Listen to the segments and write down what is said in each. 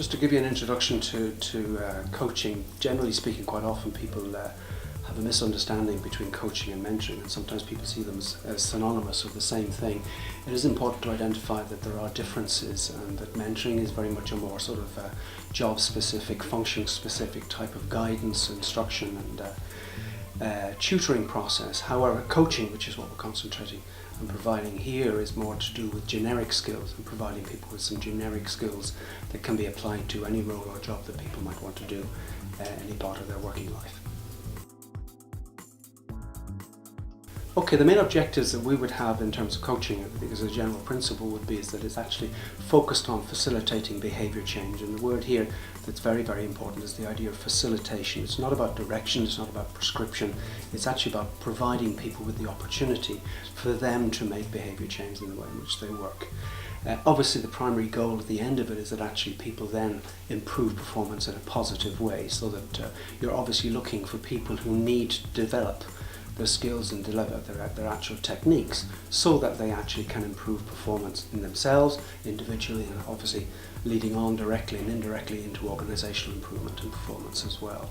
Just to give you an introduction to coaching, generally speaking, quite often people have a misunderstanding between coaching and mentoring, and sometimes people see them as synonymous or the same thing. It is important to identify that there are differences, and that mentoring is very much a more sort of job-specific, function-specific type of guidance, instruction and tutoring process. However, coaching, which is what we're concentrating on providing here, is more to do with generic skills and providing people with some generic skills that can be applied to any role or job that people might want to do any part of their working life. Okay, the main objectives that we would have in terms of coaching, I think as a general principle, would be is that it's actually focused on facilitating behaviour change. And the word here that's very, very important is the idea of facilitation. It's not about direction, it's not about prescription, it's actually about providing people with the opportunity for them to make behaviour change in the way in which they work. Obviously the primary goal at the end of it is that actually people then improve performance in a positive way, so that you're obviously looking for people who need to develop their skills and develop their actual techniques so that they actually can improve performance in themselves, individually, and obviously leading on directly and indirectly into organisational improvement and performance as well.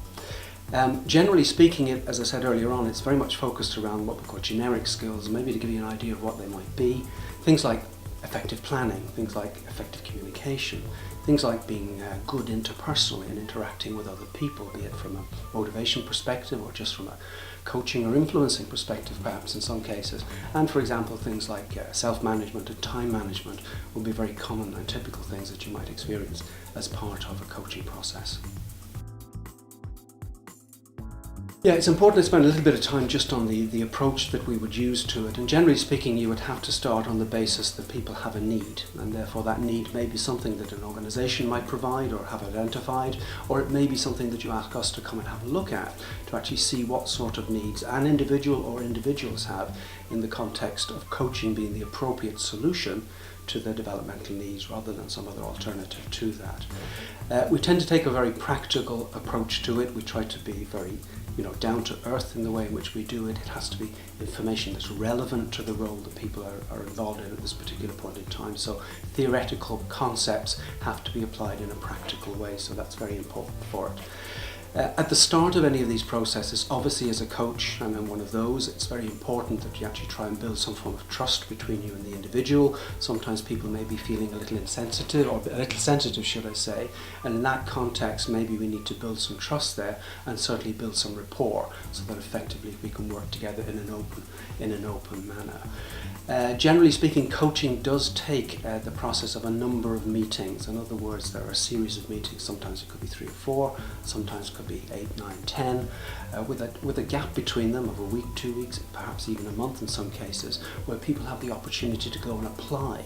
Generally speaking, as I said earlier on, it's very much focused around what we call generic skills, maybe to give you an idea of what they might be. Things like effective planning, things like effective communication, things like being good interpersonally and interacting with other people, be it from a motivation perspective or just from a coaching or influencing perspective perhaps in some cases. And for example, things like self-management and time management will be very common and typical things that you might experience as part of a coaching process. Yeah, it's important to spend a little bit of time just on the approach that we would use to it. And generally speaking, you would have to start on the basis that people have a need, and therefore that need may be something that an organisation might provide or have identified, or it may be something that you ask us to come and have a look at to actually see what sort of needs an individual or individuals have in the context of coaching being the appropriate solution to their developmental needs rather than some other alternative to that. We tend to take a very practical approach to it. We try to be very down to earth in the way in which we do it. It has to be information that's relevant to the role that people are involved in at this particular point in time. So theoretical concepts have to be applied in a practical way, so that's very important for it. At the start of any of these processes, obviously as a coach, and I'm one of those, it's very important that you actually try and build some form of trust between you and the individual. Sometimes people may be feeling a little insensitive, or a little sensitive should I say, and in that context maybe we need to build some trust there and certainly build some rapport so that effectively we can work together in an open manner. Generally speaking, coaching does take the process of a number of meetings. In other words, there are a series of meetings. Sometimes it could be 3 or 4, sometimes it could be 8, 9, 10, with a gap between them of a week, 2 weeks, perhaps even a month in some cases, where people have the opportunity to go and apply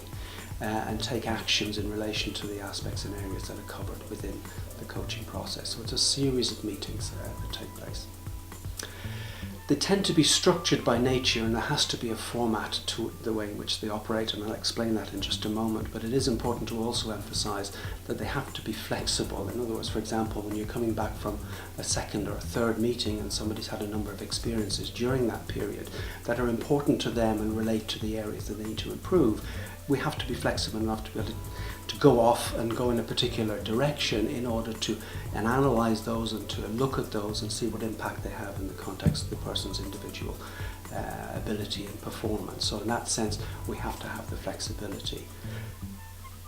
and take actions in relation to the aspects and areas that are covered within the coaching process. So it's a series of meetings that take place. They tend to be structured by nature, and there has to be a format to the way in which they operate, and I'll explain that in just a moment. But it is important to also emphasize that they have to be flexible. In other words, for example, when you're coming back from a second or a third meeting and somebody's had a number of experiences during that period that are important to them and relate to the areas that they need to improve, we have to be flexible enough to be able to go off and go in a particular direction in order to analyse those and to look at those and see what impact they have in the context of the person's individual ability and performance. So in that sense, we have to have the flexibility.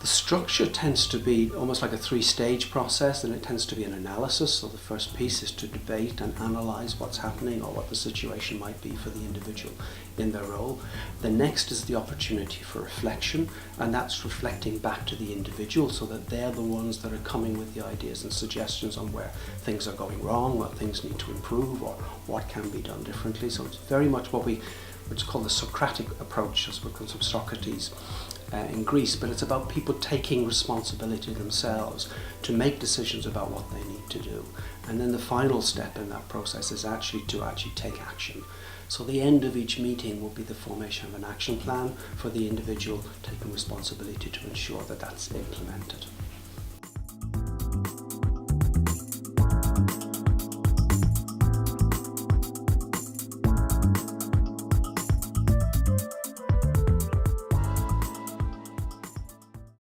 The structure tends to be almost like a 3-stage process, and it tends to be an analysis. So the first piece is to debate and analyse what's happening or what the situation might be for the individual in their role. The next is the opportunity for reflection, and that's reflecting back to the individual so that they're the ones that are coming with the ideas and suggestions on where things are going wrong, what things need to improve, or what can be done differently. So it's very much what's called the Socratic approach, as because of Socrates in Greece, but it's about people taking responsibility themselves to make decisions about what they need to do. And then the final step in that process is actually to take action. So the end of each meeting will be the formation of an action plan for the individual taking responsibility to ensure that that's implemented.